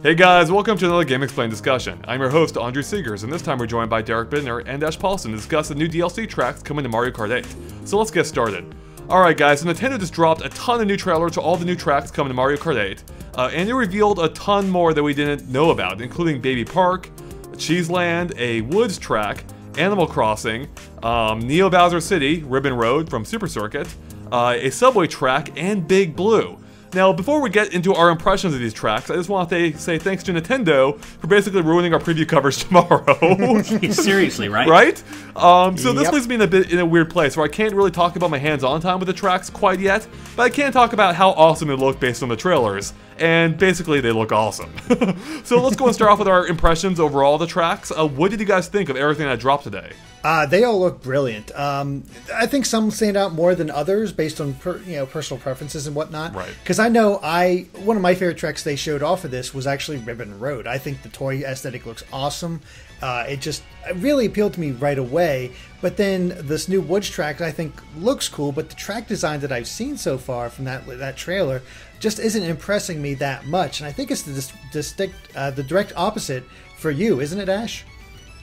Hey guys, welcome to another GameXplain discussion. I'm your host, Andrew Seegers, and this time we're joined by Derek Bittner and Ash Paulson to discuss the new DLC tracks coming to Mario Kart 8. So let's get started. Alright guys, so Nintendo just dropped a ton of new trailers to all the new tracks coming to Mario Kart 8, and they revealed a ton more that we didn't know about, including Baby Park, Cheeseland, a Woods track, Animal Crossing, Neo Bowser City, Ribbon Road from Super Circuit, a subway track, and Big Blue. Now, before we get into our impressions of these tracks, I just want to say thanks to Nintendo for basically ruining our preview coverage tomorrow. Seriously, right? Right? So this leaves me in a weird place where I can't really talk about my hands-on time with the tracks quite yet, but I can talk about how awesome they look based on the trailers. And basically, they look awesome. So let's go and start off with our impressions overall of the tracks. What did you guys think of everything that dropped today? They all look brilliant. I think some stand out more than others based on personal preferences and whatnot. Right. Because I know one of my favorite tracks they showed off of this was actually Ribbon Road. I think the toy aesthetic looks awesome. It really appealed to me right away. But then this new Woods track I think looks cool, but the track design that I've seen so far from that trailer just isn't impressing me that much. And I think it's the direct opposite for you, isn't it, Ash?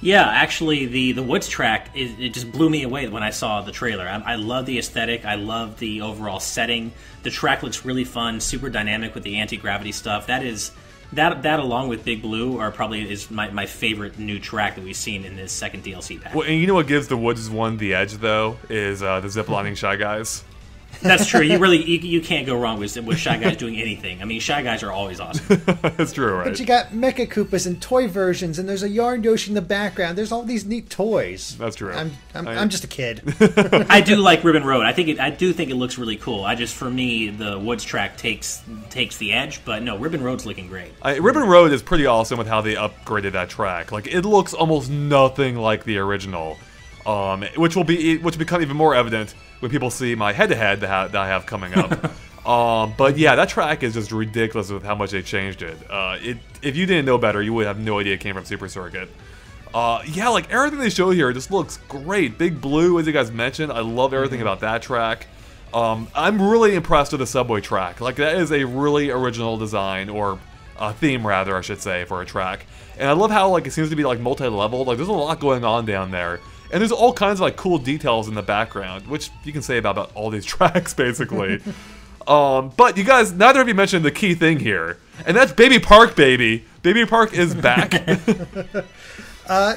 Yeah, actually, the Woods track, it just blew me away when I saw the trailer. I love the aesthetic. I love the overall setting. The track looks really fun, super dynamic with the anti-gravity stuff. That along with Big Blue is my favorite new track that we've seen in this second DLC pack. Well, and you know what gives the Woods one the edge, though, is the ziplining Shy Guys. That's true. You can't go wrong with Shy Guys doing anything. I mean, Shy Guys are always awesome. That's true, right? But you got Mecha Koopas and toy versions, and there's a Yarn Yoshi in the background. There's all these neat toys. That's true. I'm just a kid. I do like Ribbon Road. I do think it looks really cool. For me, the Woods track takes the edge, but no, Ribbon Road's looking great. Ribbon Road is pretty awesome with how they upgraded that track. Like, it looks almost nothing like the original, which will become even more evident when people see my head-to-head that I have coming up. But yeah, that track is just ridiculous with how much they changed it. If you didn't know better, you would have no idea it came from Super Circuit. Yeah, like everything they show here just looks great. Big Blue, as you guys mentioned, I love everything about that track. I'm really impressed with the subway track. Like, that is a really original design, or theme rather, I should say, for a track. And I love how it seems to be multi-leveled. Like, there's a lot going on down there. And there's all kinds of cool details in the background, which you can say about all these tracks, basically. But you guys, neither of you mentioned the key thing here, and that's Baby Park, baby. Baby Park is back.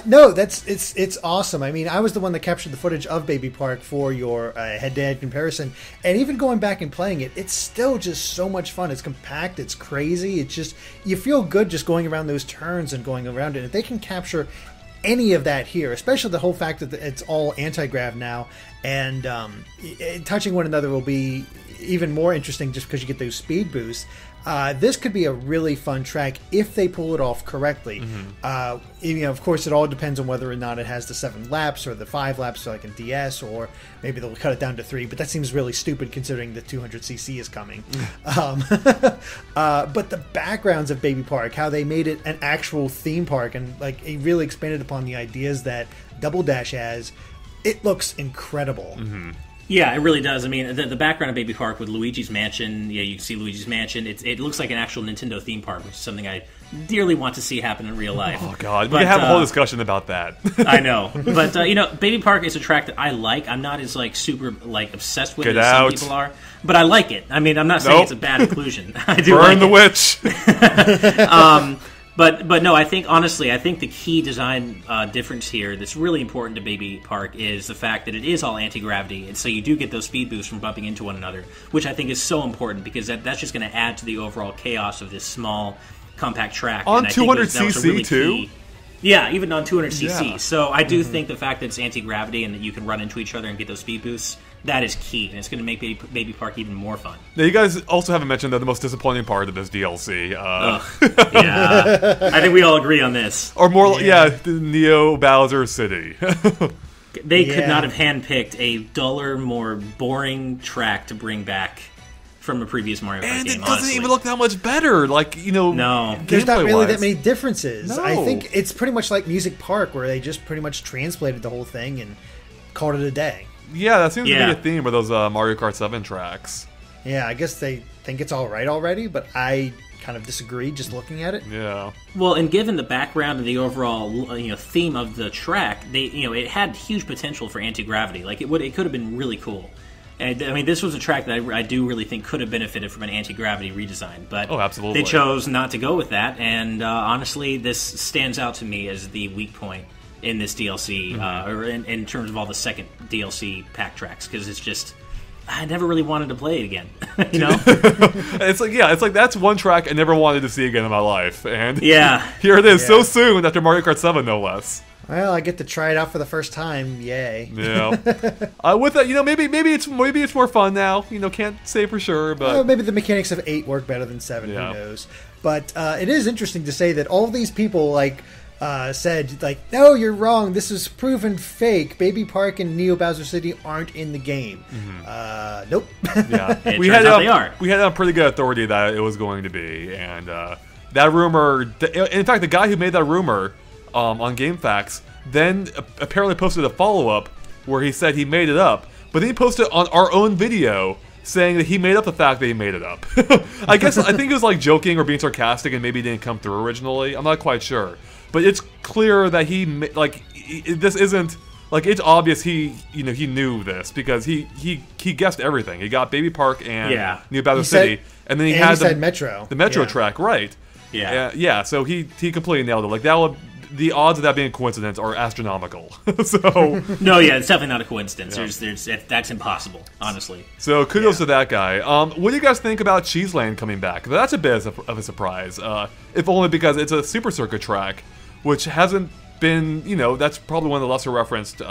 No, it's awesome. I mean, I was the one that captured the footage of Baby Park for your head-to-head comparison, and even going back and playing it, it's still just so much fun. It's compact, it's crazy, it's just, you feel good just going around those turns and going around it. And if they can capture any of that here, especially the whole fact that it's all anti-grav now, and touching one another will be even more interesting just because you get those speed boosts. This could be a really fun track if they pull it off correctly. Mm-hmm. Of course, it all depends on whether or not it has the 7 laps or the 5 laps like in DS, or maybe they'll cut it down to 3, but that seems really stupid considering the 200cc is coming. But the backgrounds of Baby Park, how they made it an actual theme park, and it really expanded upon the ideas that Double Dash has, it looks incredible. Mm-hmm. Yeah, it really does. I mean, the background of Baby Park with Luigi's Mansion, you can see Luigi's Mansion. It looks like an actual Nintendo theme park, which is something I dearly want to see happen in real life. Oh, God. We can have a whole discussion about that. I know. But, Baby Park is a track that I like. I'm not as, super, obsessed with it as some people are. But I like it. I mean, I'm not saying it's a bad inclusion. I do Burn like the it. witch! But no, I think the key design difference here that's really important to Baby Park is the fact that it is all anti-gravity, and so you do get those speed boosts from bumping into one another, which I think is so important because that's just going to add to the overall chaos of this small, compact track. On 200cc really too? Key. Yeah, even on 200cc. Yeah. So I do think the fact that it's anti-gravity and that you can run into each other and get those speed boosts, that is key, and it's going to make Baby Park even more fun. Now, you guys also haven't mentioned the most disappointing part of this DLC. Yeah, I think we all agree on this. Or more, the Neo Bowser City. They could not have handpicked a duller, more boring track to bring back from a previous Mario Kart game, and it doesn't honestly. even look that much better. Like, no. There's not really that many differences. No. I think it's pretty much like Music Park, where they just pretty much translated the whole thing and called it a day. Yeah, that seems to be a theme with those Mario Kart 7 tracks. Yeah, I guess they think it's all right already, but I kind of disagree just looking at it. Yeah. Well, and given the background and the overall theme of the track, it had huge potential for anti-gravity. Like it could have been really cool. And I mean, this was a track that I do really think could have benefited from an anti-gravity redesign, but absolutely. They chose not to go with that. And honestly, this stands out to me as the weak point in this DLC, or in terms of all the second DLC pack tracks, because it's just, I never really wanted to play it again. It's like that's one track I never wanted to see again in my life, and here it is so soon after Mario Kart 7, no less. Well, I get to try it out for the first time. Yay! Yeah. With that, maybe it's more fun now. Can't say for sure, but maybe the mechanics of 8 work better than 7. Who knows? But it is interesting to say that all these people said no, you're wrong. This is proven fake. Baby Park and Neo Bowser City aren't in the game. Nope. Yeah, we had on pretty good authority that it was going to be, and that rumor. In fact, the guy who made that rumor on GameFAQs then apparently posted a follow-up where he said he made it up, but then he posted on our own video saying that he made up the fact that he made it up. I think he was like joking or being sarcastic, and maybe it didn't come through originally. I'm not quite sure. But it's clear that this isn't it's obvious he knew this, because he guessed everything. He got Baby Park and New Bowser City, and then he had Metro, the Metro track, right? Yeah. So he completely nailed it. Like the odds of that being a coincidence are astronomical. So no, it's definitely not a coincidence. That's impossible, honestly. So kudos to that guy. What do you guys think about Cheeseland coming back? That's a bit of a surprise, if only because it's a Super Circuit track, which hasn't been, that's probably one of the lesser referenced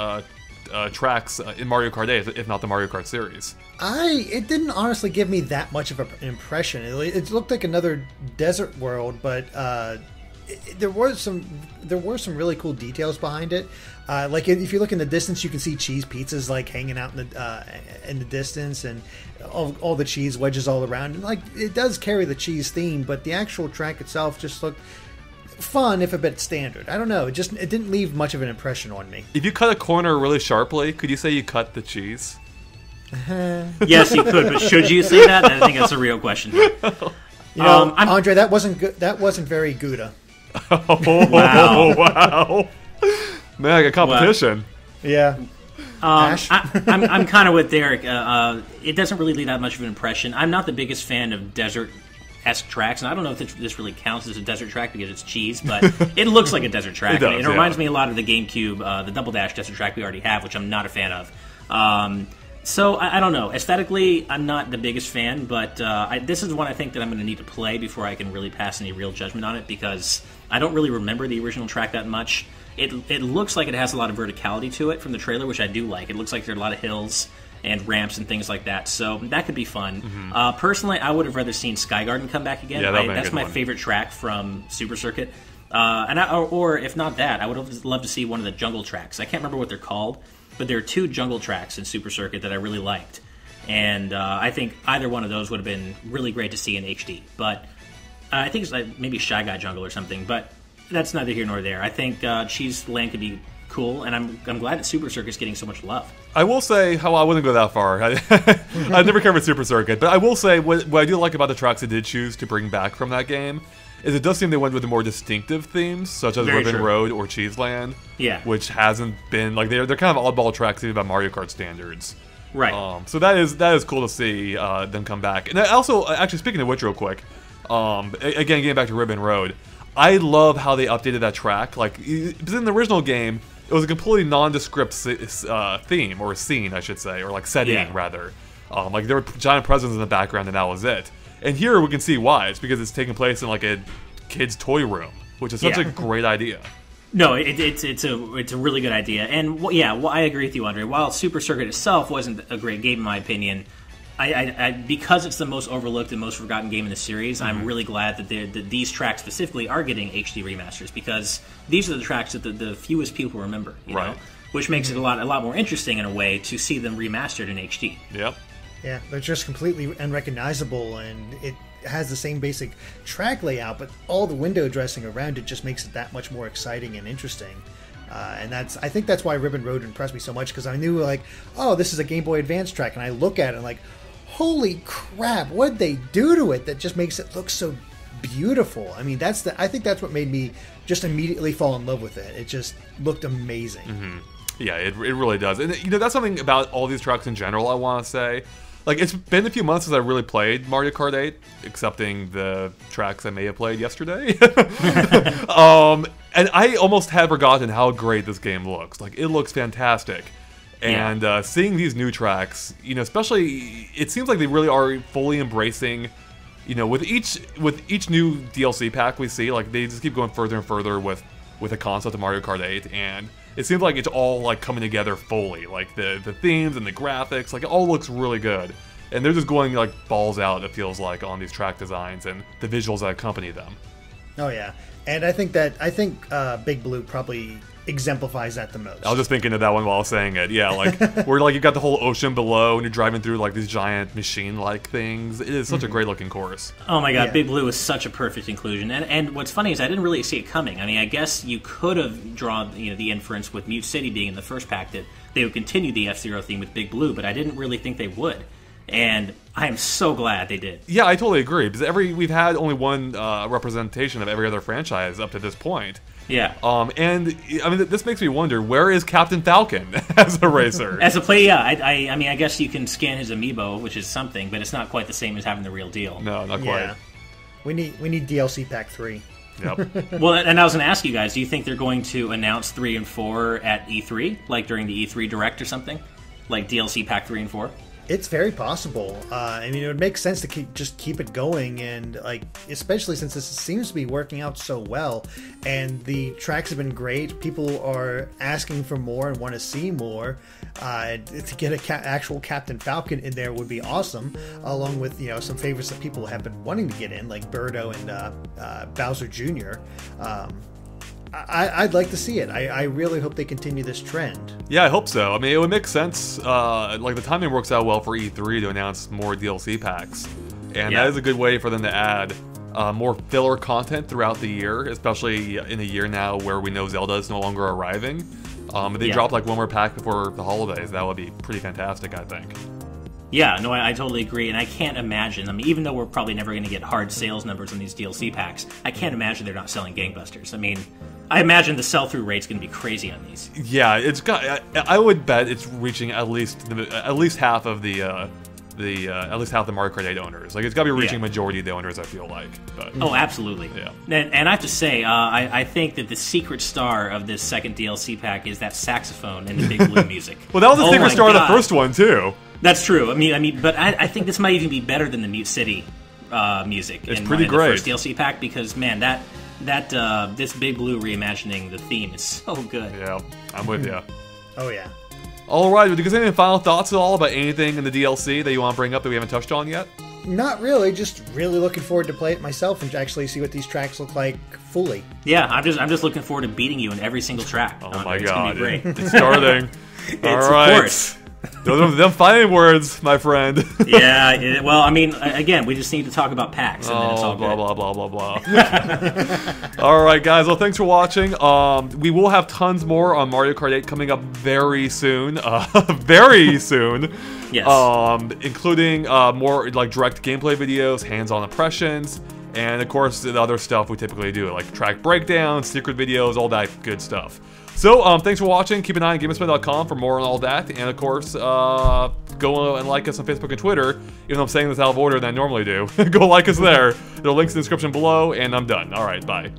tracks in Mario Kart 8, if not the Mario Kart series. It didn't honestly give me that much of an impression. It looked like another desert world, but there were some really cool details behind it. Like if you look in the distance, you can see cheese pizzas hanging out in the distance, and all the cheese wedges all around. And it does carry the cheese theme, but the actual track itself just looked fun, if a bit standard. I don't know. It didn't leave much of an impression on me. If you cut a corner really sharply, could you say you cut the cheese? Yes, you could, but should you say that? I think that's a real question. Andre, that wasn't good. That wasn't very Gouda. Oh wow! Man, I got competition. Wow. Yeah. I'm kind of with Derek. It doesn't really leave that much of an impression. I'm not the biggest fan of desert-esque tracks, and I don't know if this really counts as a desert track because it's cheese, but it looks like a desert track. It reminds me a lot of the GameCube, the Double Dash desert track we already have, which I'm not a fan of. So I don't know. Aesthetically, I'm not the biggest fan, but this is one I think that I'm going to need to play before I can really pass any real judgment on it, because I don't really remember the original track that much. It looks like it has a lot of verticality to it from the trailer, which I do like. It looks like there are a lot of hills and ramps and things like that, so that could be fun. Personally, I would have rather seen Sky Garden come back again. That's my favorite track from Super Circuit. Or if not that, I would have loved to see one of the jungle tracks. I can't remember what they're called, but there are 2 jungle tracks in Super Circuit that I really liked. And I think either one of those would have been really great to see in HD. But I think it's maybe Shy Guy Jungle or something, but that's neither here nor there. I think Cheeseland could be cool, and I'm glad that Super Circuit's getting so much love. I will say, I wouldn't go that far. I've never covered Super Circuit, but I will say what I do like about the tracks they did choose to bring back from that game is it does seem they went with the more distinctive themes, such as Ribbon Road or Cheeseland. Yeah. Which hasn't been, they're kind of oddball tracks even by Mario Kart standards. Right. So that is cool to see them come back. And also, actually, speaking of which real quick, again, getting back to Ribbon Road, I love how they updated that track. Because in the original game, it was a completely nondescript theme, or scene, I should say, or setting, rather. There were giant presents in the background, and that was it. And here we can see why. It's because it's taking place in a kid's toy room, which is such a great idea. No, it's a really good idea, and yeah, I agree with you, Andre. While Super Circuit itself wasn't a great game in my opinion, I because it's the most overlooked and most forgotten game in the series, I'm really glad that these tracks specifically are getting HD remasters, because these are the tracks that the fewest people remember, you know? Which makes it a lot more interesting in a way to see them remastered in HD. Yep. Yeah, they're just completely unrecognizable, and it has the same basic track layout, but all the window dressing around it just makes it that much more exciting and interesting. And I think that's why Ribbon Road impressed me so much, because I knew, like, oh, this is a Game Boy Advance track, and I look at it and like, holy crap, what'd they do to it that just makes it look so beautiful? I mean, I think that's what made me just immediately fall in love with it. It just looked amazing. Yeah, it really does. And, you know, that's something about all these tracks in general, I want to say. Like, it's been a few months since I really played Mario Kart 8, excepting the tracks I may have played yesterday. And I almost had forgotten how great this game looks. Like, it looks fantastic. And seeing these new tracks, you know, especially, it seems like they really are fully embracing, you know, with each new DLC pack we see, like, they just keep going further and further with the concept of Mario Kart 8, and it seems like it's all, like, coming together fully. Like, the themes and the graphics, like, it all looks really good. And they're just going, like, balls out, it feels like, on these track designs and the visuals that accompany them. Oh, yeah. And I think Big Blue probably exemplifies that the most. I was just thinking of that one while I was saying it. Yeah, like, where, like, you've got the whole ocean below, and you're driving through, like, these giant machine-like things. It is such a great-looking course. Oh my god, Big Blue is such a perfect inclusion. And what's funny is I didn't really see it coming. I mean, I guess you could have drawn, you know, the inference with Mute City being in the first pack that they would continue the F-Zero theme with Big Blue, but I didn't really think they would. And I am so glad they did. Yeah, I totally agree, because we've had only one representation of every other franchise up to this point. Yeah. And I mean, this makes me wonder, where is Captain Falcon as a racer? As a player, yeah. I mean, I guess you can scan his amiibo, which is something, but it's not quite the same as having the real deal. No, not quite. Yeah. We need DLC Pack 3. Yep. Well, and I was going to ask you guys, do you think they're going to announce 3 and 4 at E3, like during the E3 Direct or something, like DLC Pack 3 and 4? It's very possible. I mean, it would make sense to keep it going, and like, especially since this seems to be working out so well, and the tracks have been great. People are asking for more and want to see more. To get an actual Captain Falcon in there would be awesome, along with, you know, some favorites that people have been wanting to get in, like Birdo and Bowser Jr. I'd like to see it. I really hope they continue this trend. Yeah, I hope so. I mean, it would make sense. Like, the timing works out well for E3 to announce more DLC packs. And that is a good way for them to add more filler content throughout the year, especially in a year now where we know Zelda is no longer arriving. If they drop, like, one more pack before the holidays, that would be pretty fantastic, I think. Yeah, no, I totally agree, and I can't imagine, I mean, even though we're probably never going to get hard sales numbers on these DLC packs, I can't imagine they're not selling gangbusters. I mean, I imagine the sell-through rate's going to be crazy on these. Yeah, it's got. I would bet it's reaching at least half of the Mario Kart 8 owners. Like, it's got to be reaching majority of the owners, I feel like. But oh, absolutely. Yeah. And I have to say, I think that the secret star of this second DLC pack is that saxophone and the Big Blue music. Well, that was the secret star of the first one too. That's true. I mean, but I think this might even be better than the Mute City music. It's pretty great. The first DLC pack, because man, this Big Blue reimagining the theme is so good. Yeah, I'm with you. Oh yeah. All right, do you guys have any final thoughts at all about anything in the DLC that you want to bring up that we haven't touched on yet? Not really. Just really looking forward to play it myself and to actually see what these tracks look like fully. Yeah, I'm just looking forward to beating you in every single track. Oh my god, it's gonna be great. It's starting. All right. Of course. Those are them fighting words, my friend. Yeah, well, I mean, again, we just need to talk about packs, and then it's all blah, good. blah, blah, blah, blah. All right, guys. Well, thanks for watching. We will have tons more on Mario Kart 8 coming up very soon. Very soon. Yes. Including more, like, direct gameplay videos, hands-on impressions, and, of course, the other stuff we typically do, like track breakdowns, secret videos, all that good stuff. So, thanks for watching. Keep an eye on GameXplain.com for more on all that. And, of course, go and like us on Facebook and Twitter. Even though I'm saying this out of order than I normally do. Go like us there. There are links in the description below, and I'm done. All right, bye.